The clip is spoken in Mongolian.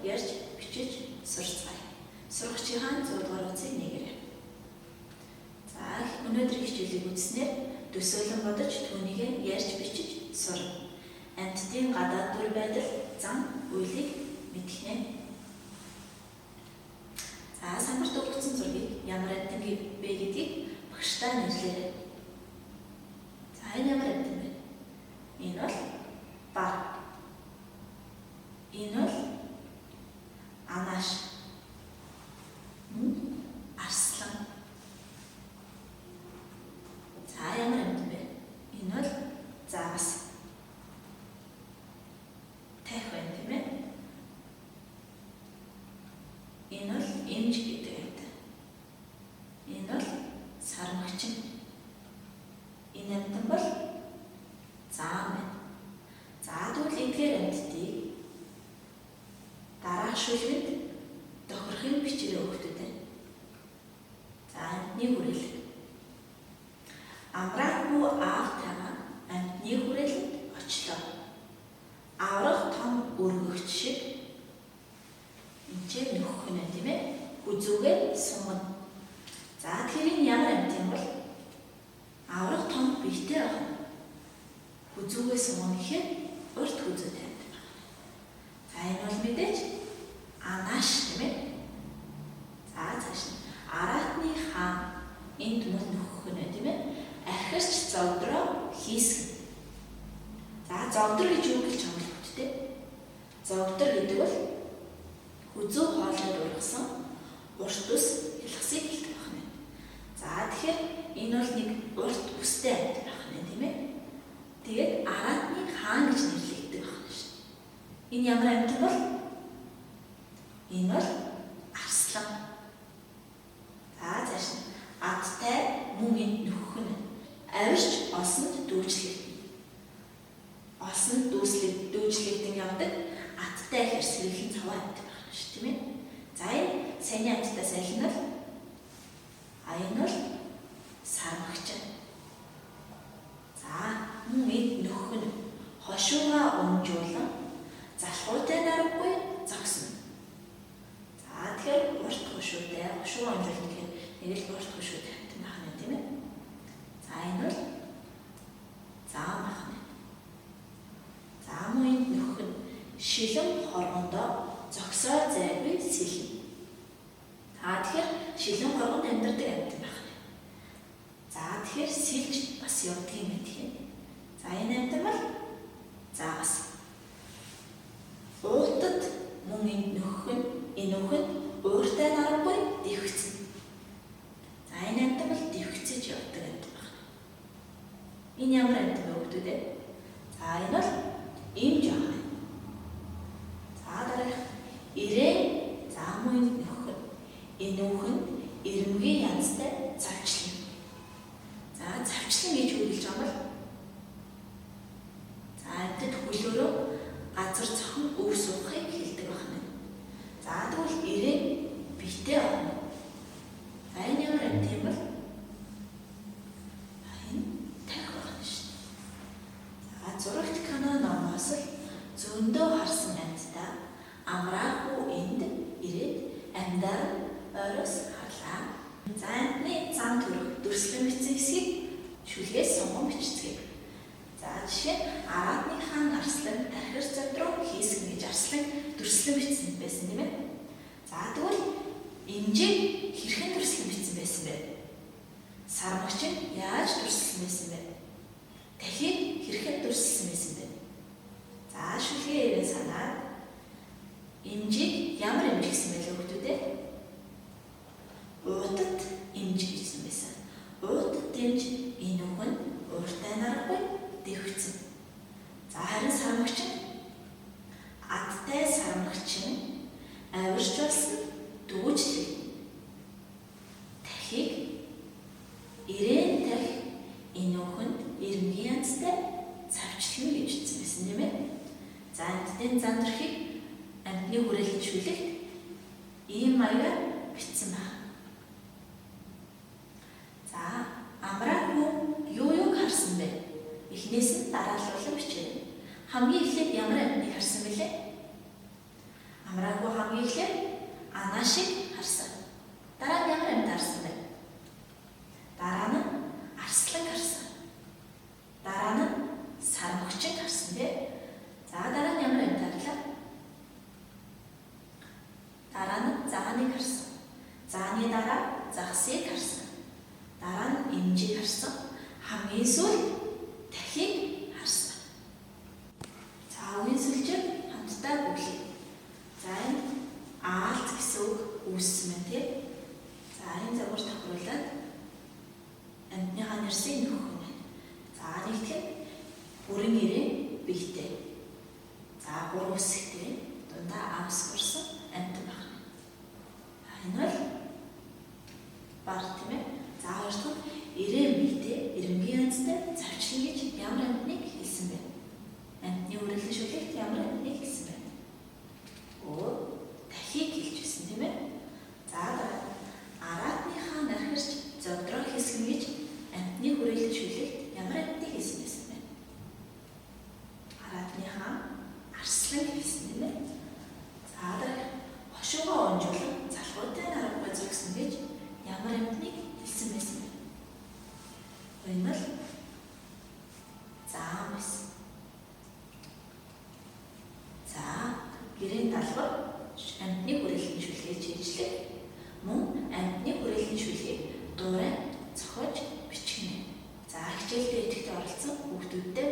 ярьж, бичиж сурцгаая. Сурагчийн 100 дугаар үгсийг нэгээрэй. За өнөөдрийн хичээлийг үзснээр төсөөлөн бодож түүнийг ярьж бичиж сурна. Амьтдын гадаад дүр байдал, зам, үйлийг мэдэх нэ. За самбарт өгөгдсөн зургийг ямар амьтан бэ гэдгийг багштай нэрлээрэй. За энэ ямар амьтан бэ? Энэ бол баг. Энэ бол анааш. Арслан. За ямар амьтан бэ? Энэ бол загас. Тайх байна тийм ээ. Энэ бол эмч гэдэг амьтан. Энэ бол сармагчин. Энэ амьтан бол заам байна. За тэгвэл эдгээр амьтдыг дараах шүлгэнд тохирохын бичгээр өгдөг байна. За амьтны хүрээлэн. Амраагүй аавтайгаа амьтны хүрээлэнд очлоо. Аврах том өргөгч шиг энэ нөхөх нь тийм ээ. Хүзүүгээ сунгана. За тэгэхээр энэ ямар амьтан бол аврах том биетэй байна. Хүзүүгээ сунгана гэхээр урт хүзүүтэй амьтан байна. За энэ бол мэдээж анааш тийм ээ. За цааш нь араатны хаан энд мөн нөхөх нь тийм ээ. Архирч зогдроо хийсгэн. За зогдор гэж юу гэж хамлах вэ? Зогдор гэдэг бол хүзүү хоолойд ургасан урт ус хэлхсийг хэлдэг байна. За тэгэхээр энэ бол нэг урт үстэй амьтан байна тийм ээ. Тэгээд араатны хаан гэж нэрлэгддэг байна шүү дээ. Энэ ямар амьтан бол? Энэ бол арслан. За цааш нь адтай мөн энд нөхөх нь. Авирч олсонд дүүжлэгдэнэ. Олсонд дүүжлэгдэн явдаг адтай ихэр сэргэлэн цаваа амьтан байна шүү тийм ээ. За энэ саяны амьтдаас аль нь бол? Энэ бол сармагчин. За мөн энд нөхөх нь хошуугаа өмжүүлэн залхуутай дараггүй зогсно. За тэгэхээр урт хошуутай хошуугаа өмжүүлэх гэхээр нэг л урт хошуутай амьтан байна тийм ээ. За энэ бол заам байна. За мөн энд нөхөх нь шилэн хоргондоо зогсоо зайгүй сэлнэ. За тэгэхээр шилэн хоргонд амьдардаг амьтан байна. За тэгэхээр сэлж бас явдаг юм байна. За энэ амьтан бол загас. Уутад мөн энд нөхөх нь энэ нөхөд ууртай наргүй дэвхцэн. За энэ амьтан бол дэвхцэж явдаг амьтан байна. Энэ ямар амьтан вэ хөлтүүд ээ? За энэ бол эмч байна. За дараах ирээн за мөн энд нөхөх нь энэ нөхөнд ирмгийн янзтай завчлан. За завчлан гэж үгэлж байгаа бол за амьтад хөлөөрөө газар цохон өв суухыг хэлдэг байна. За тэгвэл ирээн биетэй байна. За энэ ямар амьтан бол? Энэ тайх байна шүү дээ. За зурагт кино номоос л зөндөө харсан амьтдаа амраагүй энд ирээд амьдаар ойроос харлаа. За амьтны зам төрөх дүрслэн бичсэн хэсгийг шүлгээс сунган бичцгээе. За жишээ араатны хаан арслан архир зодроо хийсгэн гэж арслан дүрслэн бичсэн байсан тийм ээ. За тэгвэл эмжийг хэрхэн дүрслэн бичсэн байсан бэ? Сармагчин яаж дүрслэн байсан бэ? Дахийг хэрхэн дүрслэн байсан бэ? За шүлгээ ирэн санаад эмжийг ямар эмч гэсэн бэ хөлтүүд ээ? Уутад эмч гэсэн байсан. Уутад эмч энэ нөхөн ууртай наргүй дэвхцэн. За харин сармагчин адтай сармагчин авирч болсон дүүжлэг. Дахийг ирээн тах энэ нөхөнд ирмгийн янзтай завчлан гэж хэлсэн байсан тийм ээ. За амьтдын зан төрхийг амьтны хүрээлэн шүлэгт ийм маягаар бичсэн байна. За амраагүй юу харсан бэ? Эхнээс нь дараалуулан бичээрэй. Хамгийн эхлээд ямар амьтныг харсан бэлээ? Амраагүй хамгийн эхлээд анаа шиг харсан. Дараа нь ямар амьд харсан бэ? Дараа нь арслан харсан. Дараа нь сармөгчд харсан бэ? За дараа нь ямар амьд харлаа? Дараа нь зааныг харсан. Зааны дараа загсыг харсан. Дараа нь эмжийг харсан. Хамгийн сүүл дахийг харсан. За үгийн сүлжээ хамтдаа бүглэе. За энэ аалт гэсэн үг үүссэн байна тийм. За энэ загвар тохируулаад амьтныхаа нэрсийг нөхөх юм байна. За нэгтгэхэд бүрэн нэрээ бийтэй. За гурван үсэгтэй дундаа авсгарсан амьтан байна. Энэ бол бар тийм ээ. За хоёрдугаар ирээн бийтэй, ирэмгийн янзтай завчлан гэж ямар амьтныг хэлсэн бэ? Амьтны үрэлэн шүлэгт ямар амьтныг хэлсэн бэ? Дахийг хэлж байсан тийм ээ. За дараа араатныхаа нархирч зодроо хэсгэн гэж амьтны хүрээлэн шүлэгт ямар амьтныг хэлсэн байсан бэ? Араатныхаа арслан хэлсэн тийм ээ. За дараа хошуугаа онжуулан залхуутай наргуй зогсон гэж ямар амьтныг хэлсэн байсан бэ? Энэ бол заам байсан. За гэрийн далбар амьтны хүрээлэн шүлгийг чийжлэг мөн амьтны хүрээлэн шүлгийг дуурай цохож бичгэнэ. За хичээлдээ идэвхтэй оролцсон хүүхдүүдтэй